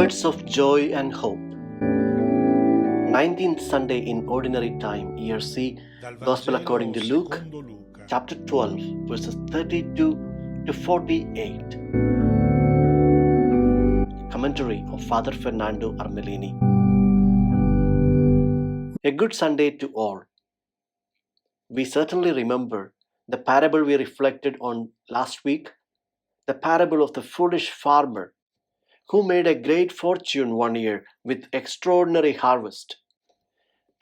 Words of Joy and Hope. 19th Sunday in Ordinary Time, Year C, Gospel according to Luke, chapter 12, verses 32 to 48. Commentary of Father Fernando Armellini. A good Sunday to all. We certainly remember the parable we reflected on last week, the parable of the foolish farmer who made a great fortune one year with extraordinary harvest,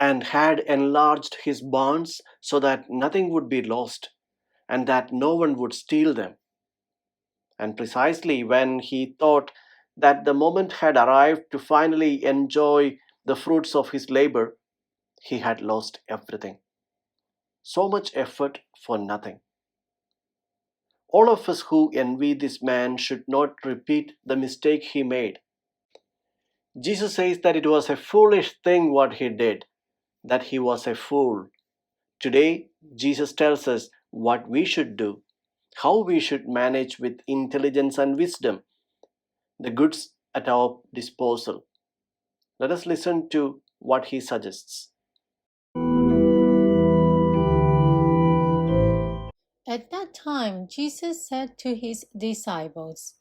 and had enlarged his barns so that nothing would be lost, and that no one would steal them. And precisely when he thought that the moment had arrived to finally enjoy the fruits of his labor, he had lost everything. So much effort for nothing. All of us who envy this man should not repeat the mistake he made. Jesus says that it was a foolish thing what he did, that he was a fool. Today, Jesus tells us what we should do, how we should manage with intelligence and wisdom the goods at our disposal. Let us listen to what he suggests. At that time, Jesus said to his disciples,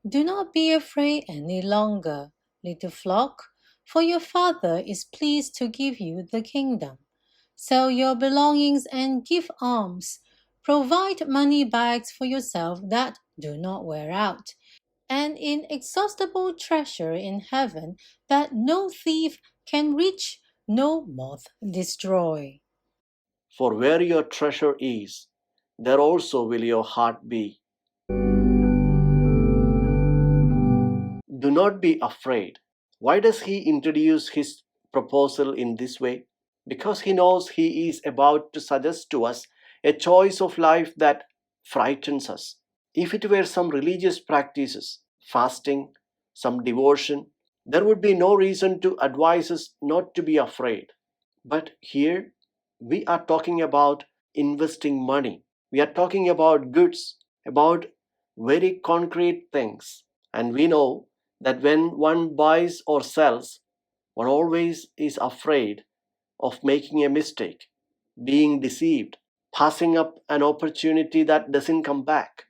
"Do not be afraid any longer, little flock, for your Father is pleased to give you the kingdom. Sell your belongings and give alms. Provide money bags for yourself that do not wear out, and inexhaustible treasure in heaven that no thief can reach, no moth destroy." For where your treasure is, there also will your heart be. Do not be afraid. Why does he introduce his proposal in this way? Because he knows he is about to suggest to us a choice of life that frightens us. If it were some religious practices, fasting, some devotion, there would be no reason to advise us not to be afraid. But here we are talking about investing money. We are talking about goods, about very concrete things. And we know that when one buys or sells, one always is afraid of making a mistake, being deceived, passing up an opportunity that doesn't come back,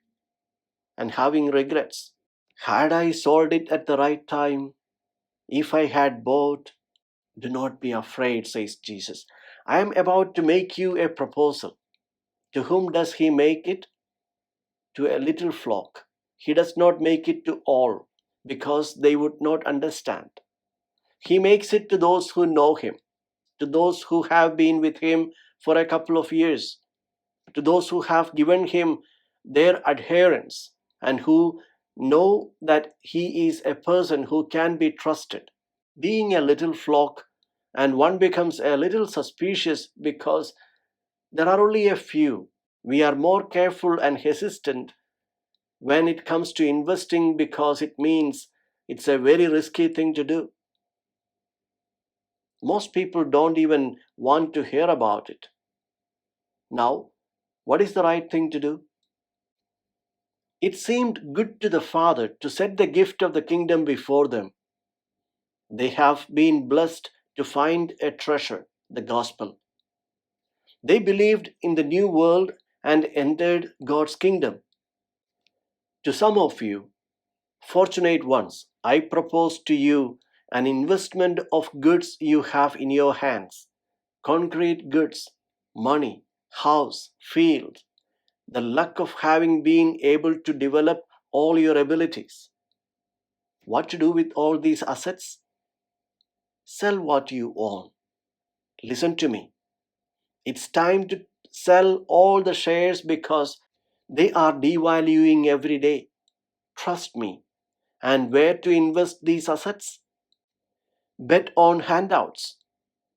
and having regrets. Had I sold it at the right time? If I had bought? Do not be afraid, says Jesus. I am about to make you a proposal. To whom does he make it? To a little flock. He does not make it to all, because they would not understand. He makes it to those who know him, to those who have been with him for a couple of years, to those who have given him their adherence and who know that he is a person who can be trusted. Being a little flock, and one becomes a little suspicious because there are only a few. We are more careful and hesitant when it comes to investing because it means it's a very risky thing to do. Most people don't even want to hear about it. Now, what is the right thing to do? It seemed good to the Father to set the gift of the kingdom before them. They have been blessed to find a treasure, the gospel. They believed in the new world and entered God's kingdom. To some of you, fortunate ones, I propose to you an investment of goods you have in your hands, concrete goods, money, house, field, the luck of having been able to develop all your abilities. What to do with all these assets? Sell what you own. Listen to me. It's time to sell all the shares because they are devaluing every day. Trust me. And where to invest these assets? Bet on handouts.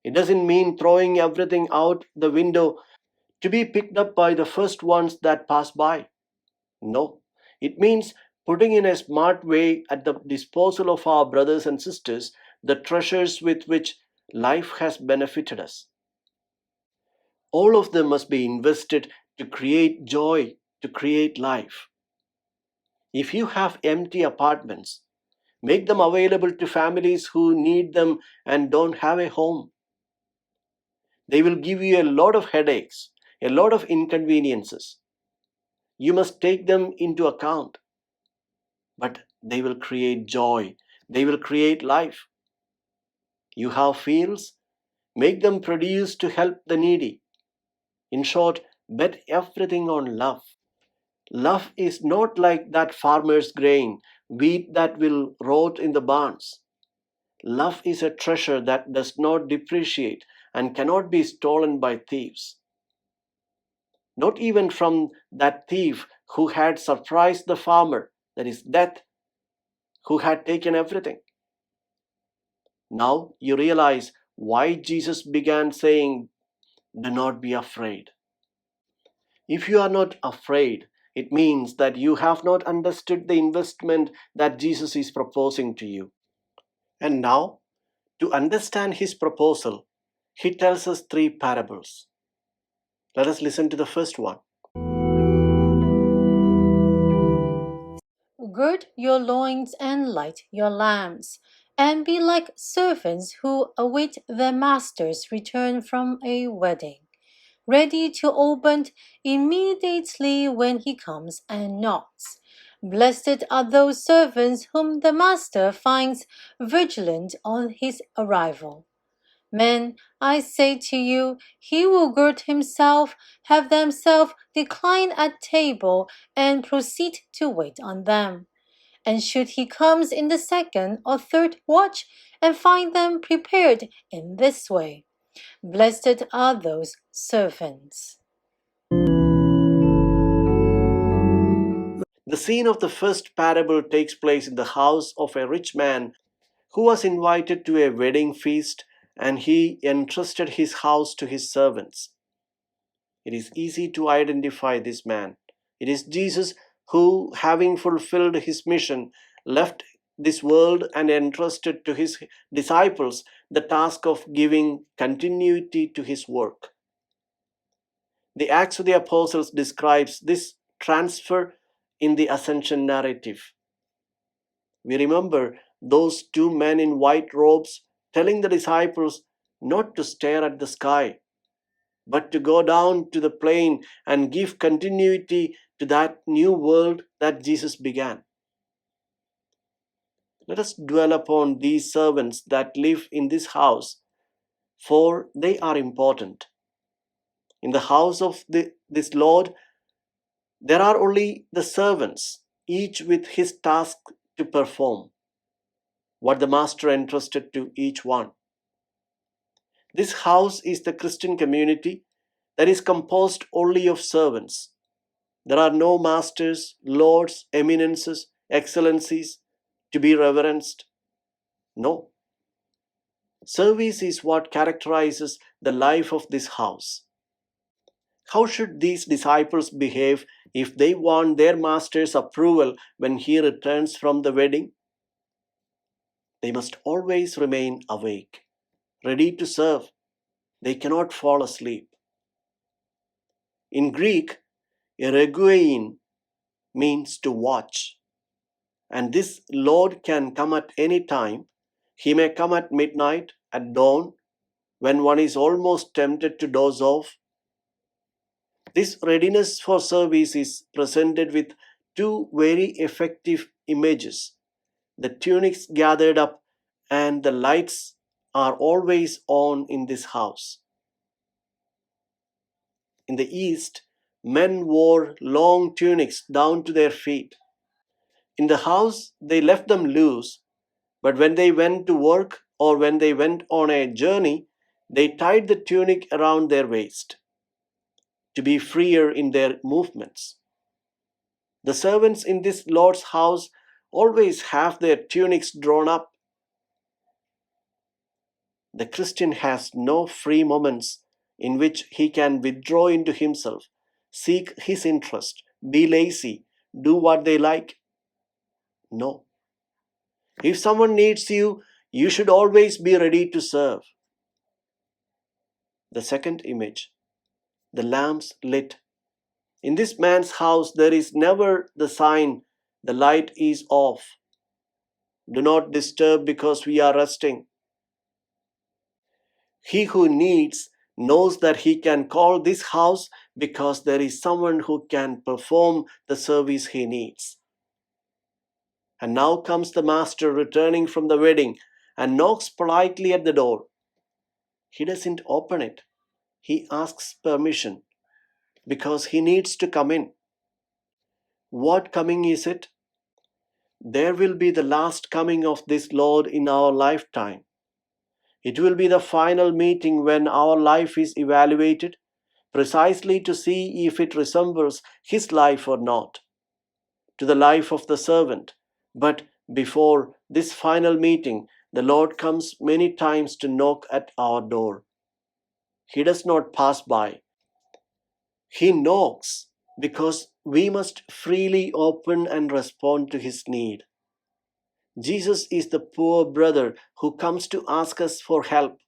It doesn't mean throwing everything out the window to be picked up by the first ones that pass by. No, it means putting in a smart way at the disposal of our brothers and sisters the treasures with which life has benefited us. All of them must be invested to create joy, to create life. If you have empty apartments, Make them available to families who need them and don't have a home. They will give you a lot of headaches, a lot of inconveniences. You must take them into account, but they will create joy. They will create life. You have fields, make them produce to help the needy. In short, bet everything on love. Love is not like that farmer's grain, wheat that will rot in the barns. Love is a treasure that does not depreciate and cannot be stolen by thieves. Not even from that thief who had surprised the farmer, that is, death, who had taken everything. Now you realize why Jesus began saying, "Do not be afraid." If you are not afraid, it means that you have not understood the investment that Jesus is proposing to you. And now, to understand his proposal, he tells us three parables. Let us listen to the first one. Gird your loins and light your lamps, and be like servants who await their master's return from a wedding, ready to open immediately when he comes and knocks. Blessed are those servants whom the master finds vigilant on his arrival. Men, I say to you, he will gird himself, have themselves decline at table, and proceed to wait on them. And should he comes in the second or third watch, and find them prepared in this way, blessed are those servants. The scene of the first parable takes place in the house of a rich man who was invited to a wedding feast, and he entrusted his house to his servants. It is easy to identify this man. It is Jesus who, having fulfilled his mission, left this world and entrusted to his disciples the task of giving continuity to his work. The Acts of the Apostles describes this transfer in the ascension narrative. We remember those two men in white robes telling the disciples not to stare at the sky, but to go down to the plain and give continuity to that new world that Jesus began. Let us dwell upon these servants that live in this house, for they are important. In the house of this Lord, there are only the servants, each with his task to perform, what the Master entrusted to each one. This house is the Christian community that is composed only of servants. There are no masters, lords, eminences, excellencies to be reverenced. No. Service is what characterizes the life of this house. How should these disciples behave if they want their master's approval when he returns from the wedding? They must always remain awake, ready to serve. They cannot fall asleep. In Greek, ereguein means to watch. And this Lord can come at any time. He may come at midnight, at dawn, when one is almost tempted to doze off. This readiness for service is presented with two very effective images. The tunics gathered up and the lights are always on in this house. In the East, men wore long tunics down to their feet. In the house, they left them loose, but when they went to work or when they went on a journey, they tied the tunic around their waist to be freer in their movements. The servants in this Lord's house always have their tunics drawn up. The Christian has no free moments in which he can withdraw into himself, seek his interest, be lazy, do what they like. No. If someone needs you, you should always be ready to serve. The second image, the lamps lit. In this man's house, there is never the sign, the light is off. Do not disturb because we are resting. He who needs knows that he can call this house because there is someone who can perform the service he needs. And now comes the master returning from the wedding and knocks politely at the door. He doesn't open it. He asks permission because he needs to come in. What coming is it? There will be the last coming of this Lord in our lifetime. It will be the final meeting when our life is evaluated precisely to see if it resembles his life or not, to the life of the servant. But before this final meeting, the Lord comes many times to knock at our door. He does not pass by. He knocks because we must freely open and respond to his need. Jesus is the poor brother who comes to ask us for help,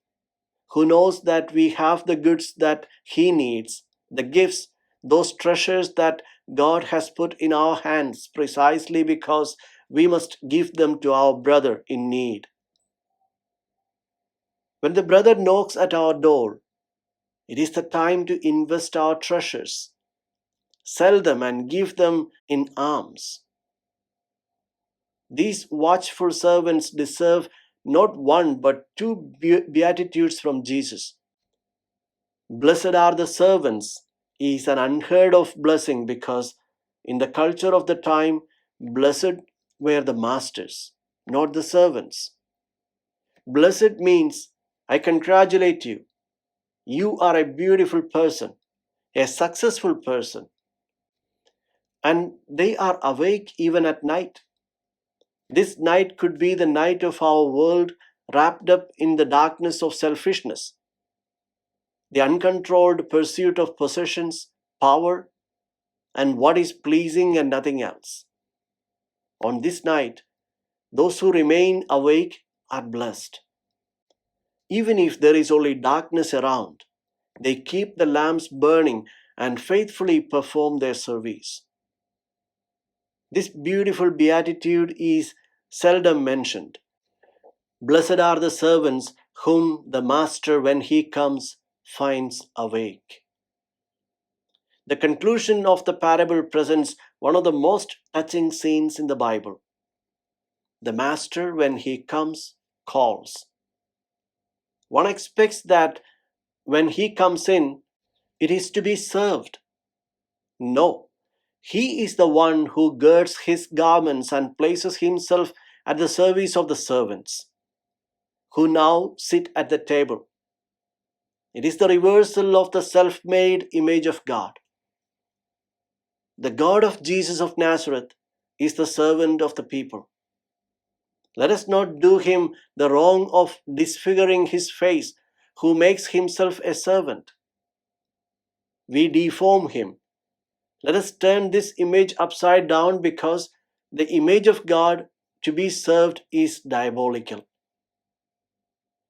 who knows that we have the goods that he needs, the gifts, those treasures that God has put in our hands precisely because we must give them to our brother in need. When the brother knocks at our door, it is the time to invest our treasures, sell them and give them in alms. These watchful servants deserve not one but two beatitudes from Jesus. Blessed are the servants is an unheard of blessing because in the culture of the time, blessed were the masters, not the servants. Blessed means, I congratulate you. You are a beautiful person, a successful person, and they are awake even at night. This night could be the night of our world wrapped up in the darkness of selfishness, the uncontrolled pursuit of possessions, power, and what is pleasing and nothing else. On this night, those who remain awake are blessed. Even if there is only darkness around, they keep the lamps burning and faithfully perform their service. This beautiful beatitude is seldom mentioned. Blessed are the servants whom the master, when he comes, finds awake. The conclusion of the parable presents one of the most touching scenes in the Bible. The master, when he comes, calls. One expects that when he comes in, it is to be served. No, he is the one who girds his garments and places himself at the service of the servants, who now sit at the table. It is the reversal of the self-made image of God. The God of Jesus of Nazareth is the servant of the people. Let us not do him the wrong of disfiguring his face, who makes himself a servant. We deform him. Let us turn this image upside down because the image of God to be served is diabolical.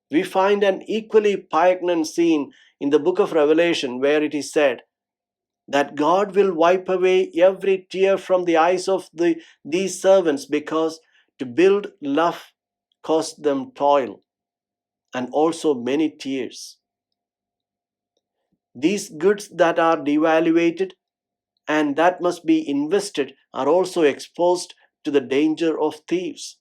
We find an equally poignant scene in the book of Revelation where it is said that God will wipe away every tear from the eyes of these servants because to build love cost them toil and also many tears. These goods that are devaluated and that must be invested are also exposed to the danger of thieves.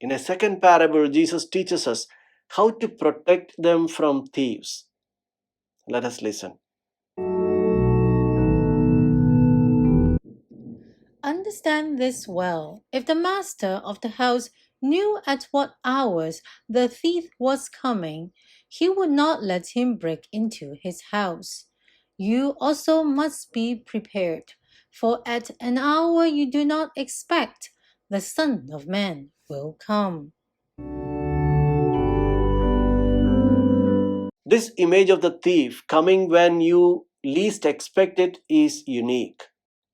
In a second parable, Jesus teaches us how to protect them from thieves. Let us listen. Understand this well. If the master of the house knew at what hours the thief was coming, he would not let him break into his house. You also must be prepared, for at an hour you do not expect, the Son of Man will come. This image of the thief coming when you least expect it is unique.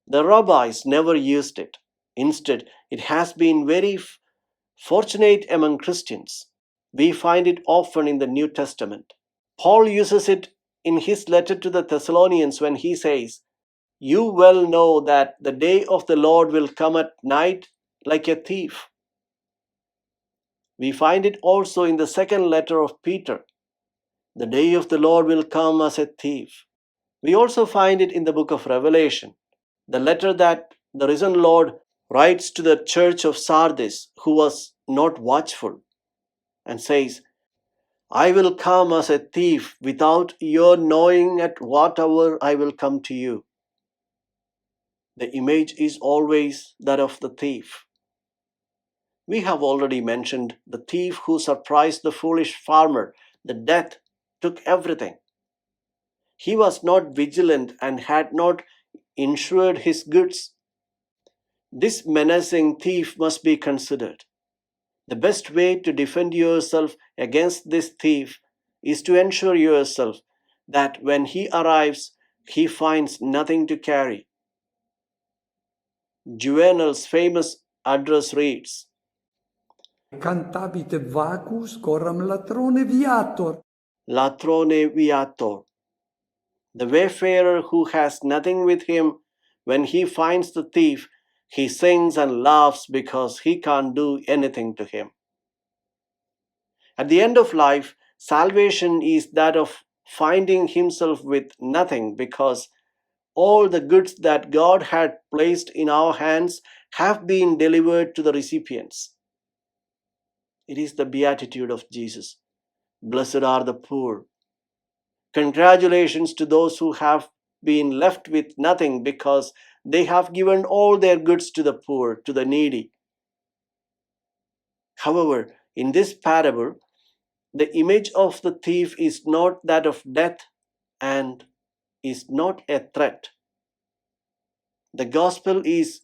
The rabbis never used it. Instead, it has been very fortunate among Christians. We find it often in the New Testament. Paul uses it in his letter to the Thessalonians when he says, You well know that the day of the Lord will come at night like a thief. We find it also in the second letter of Peter. The day of the Lord will come as a thief. We also find it in the book of Revelation, the letter that the risen Lord writes to the church of Sardis, who was not watchful, and says, I will come as a thief without your knowing at what hour I will come to you. The image is always that of the thief. We have already mentioned the thief who surprised the foolish farmer. The death took everything. He was not vigilant and had not insured his goods. This menacing thief must be considered. The best way to defend yourself against this thief is to ensure yourself that when he arrives, he finds nothing to carry. Juvenal's famous address reads, Cantabit vacus coram latrone viator. Latrone viator. The wayfarer who has nothing with him, when he finds the thief, he sings and laughs because he can't do anything to him. At the end of life, salvation is that of finding himself with nothing, because all the goods that God had placed in our hands have been delivered to the recipients. It is the beatitude of Jesus. Blessed are the poor. Congratulations to those who have been left with nothing, because they have given all their goods to the poor, to the needy. However, in this parable, the image of the thief is not that of death and is not a threat. The gospel is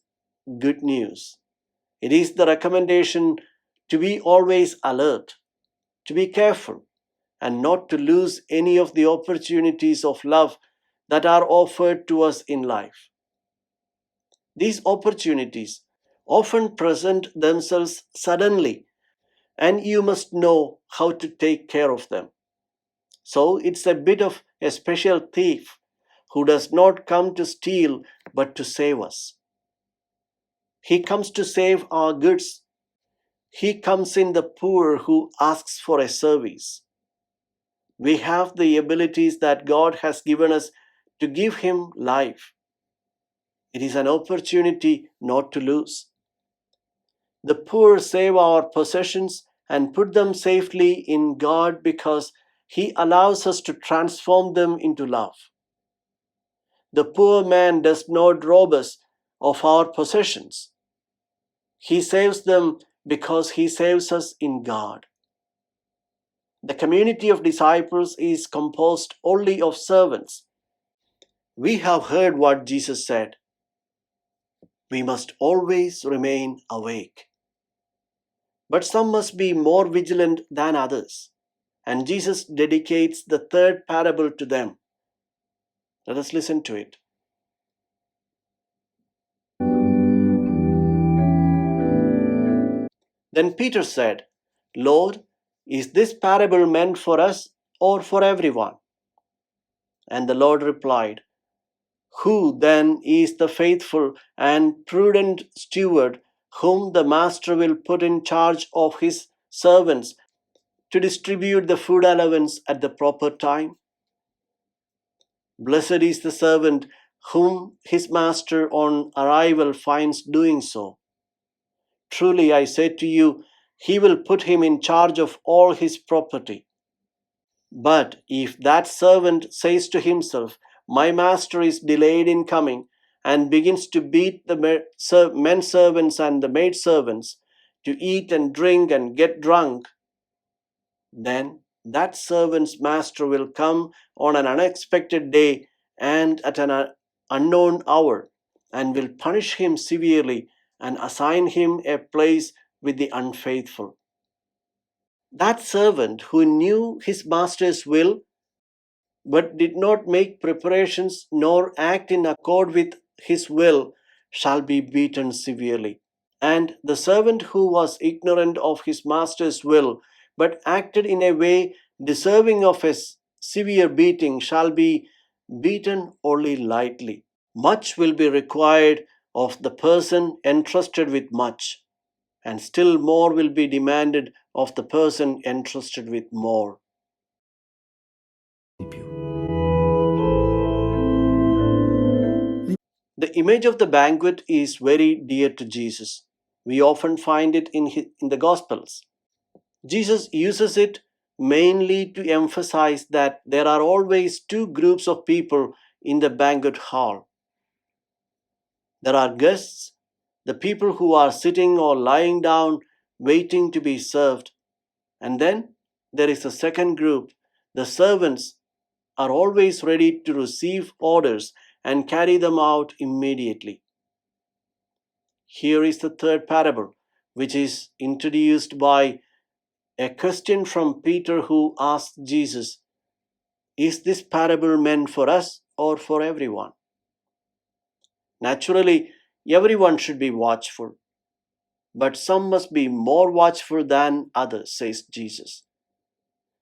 good news. It is the recommendation to be always alert, to be careful, and not to lose any of the opportunities of love that are offered to us in life. These opportunities often present themselves suddenly, and you must know how to take care of them. So it's a bit of a special thief who does not come to steal but to save us. He comes to save our goods. He comes in the poor who asks for a service. We have the abilities that God has given us to give him life. It is an opportunity not to lose. The poor save our possessions and put them safely in God because he allows us to transform them into love. The poor man does not rob us of our possessions. He saves them because he saves us in God. The community of disciples is composed only of servants. We have heard what Jesus said. We must always remain awake. But some must be more vigilant than others. And Jesus dedicates the third parable to them. Let us listen to it. Then Peter said, Lord, is this parable meant for us or for everyone? And the Lord replied, Who then is the faithful and prudent steward whom the master will put in charge of his servants to distribute the food allowance at the proper time? Blessed is the servant whom his master on arrival finds doing so. Truly I say to you, he will put him in charge of all his property. But if that servant says to himself, My master is delayed in coming, and begins to beat the men servants and the maid servants, to eat and drink and get drunk, then that servant's master will come on an unexpected day and at an unknown hour, and will punish him severely and assign him a place with the unfaithful. That servant who knew his master's will but did not make preparations nor act in accord with his will shall be beaten severely. And the servant who was ignorant of his master's will but acted in a way deserving of a severe beating shall be beaten only lightly. Much will be required of the person entrusted with much, and still more will be demanded of the person entrusted with more. di più. The image of the banquet is very dear to Jesus. We often find it in the Gospels. Jesus uses it mainly to emphasize that there are always two groups of people in the banquet hall. There are guests, the people who are sitting or lying down waiting to be served, and then there is a second group. The servants are always ready to receive orders and carry them out immediately. Here is the third parable, which is introduced by a question from Peter, who asked Jesus, "Is this parable meant for us or for everyone?" Naturally, everyone should be watchful, but some must be more watchful than others, says Jesus.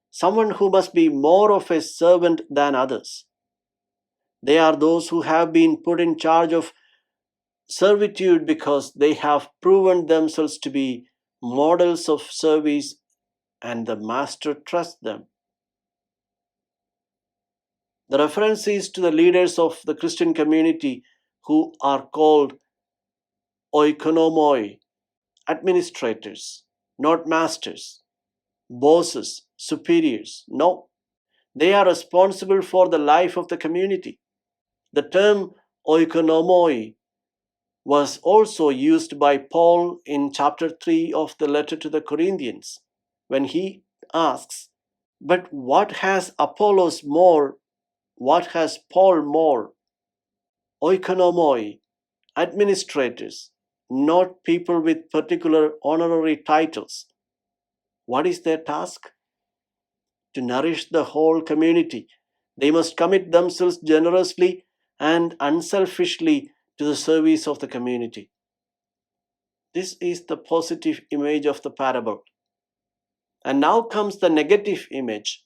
Someone who must be more of a servant than others. They are those who have been put in charge of servitude because they have proven themselves to be models of service and the master trusts them. The reference is to the leaders of the Christian community who are called oikonomoi, administrators, not masters, bosses, superiors. No, they are responsible for the life of the community. The term oikonomoi was also used by Paul in chapter 3 of the letter to the Corinthians when he asks, "But what has Apollos more? What has Paul more?" Oikonomoi, administrators, not people with particular honorary titles. What is their task? To nourish the whole community. They must commit themselves generously and unselfishly to the service of the community. This is the positive image of the parable. And now comes the negative image.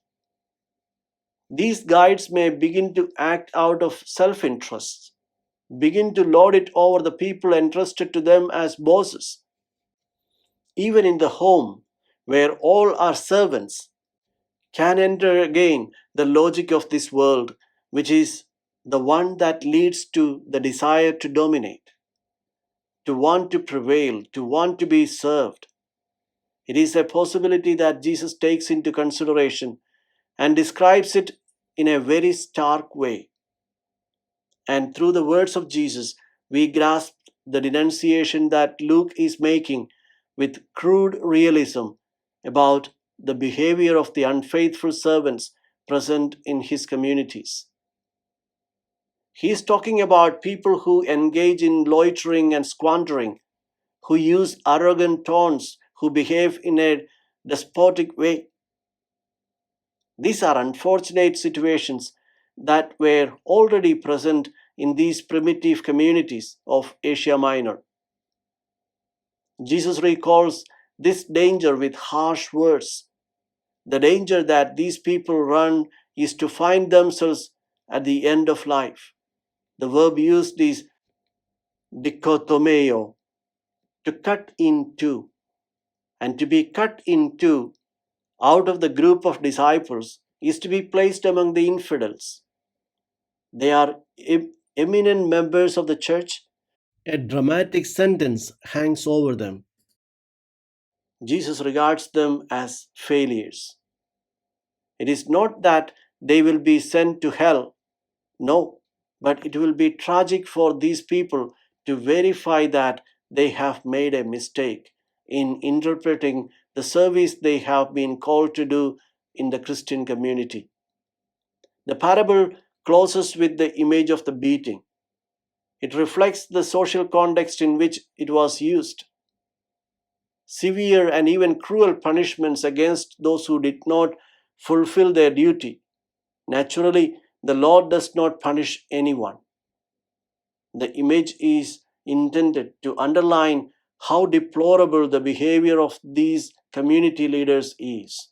These guides may begin to act out of self-interest, begin to lord it over the people entrusted to them as bosses. Even in the home, where all are servants, can enter again the logic of this world, which is the one that leads to the desire to dominate, to want to prevail, to want to be served. It is a possibility that Jesus takes into consideration and describes it in a very stark way. And through the words of Jesus, we grasp the denunciation that Luke is making with crude realism about the behavior of the unfaithful servants present in his communities. He is talking about people who engage in loitering and squandering, who use arrogant tones, who behave in a despotic way. These are unfortunate situations that were already present in these primitive communities of Asia Minor. Jesus recalls this danger with harsh words. The danger that these people run is to find themselves at the end of life. The verb used is dikotomeo, to cut in two. And to be cut in two out of the group of disciples is to be placed among the infidels. They are eminent members of the church. A dramatic sentence hangs over them. Jesus regards them as failures. It is not that they will be sent to hell, no, but it will be tragic for these people to verify that they have made a mistake in interpreting the service they have been called to do in the Christian community. The parable closes with the image of the beating. It reflects the social context in which it was used. Severe and even cruel punishments against those who did not fulfill their duty. Naturally, the Lord does not punish anyone. The image is intended to underline how deplorable the behavior of these community leaders is.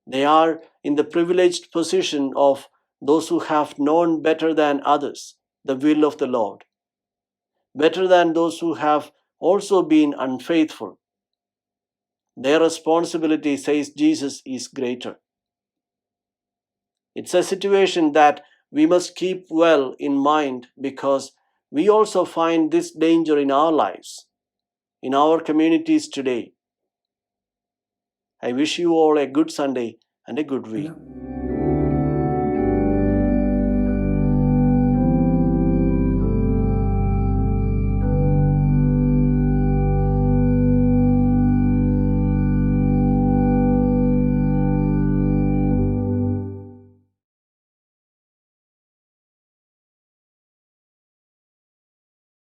They are in the privileged position of those who have known better than others. the will of the Lord, better than those who have also been unfaithful. Their responsibility, says Jesus, is greater. It's a situation that we must keep well in mind because we also find this danger in our lives, in our communities today. I wish you all a good Sunday and a good week.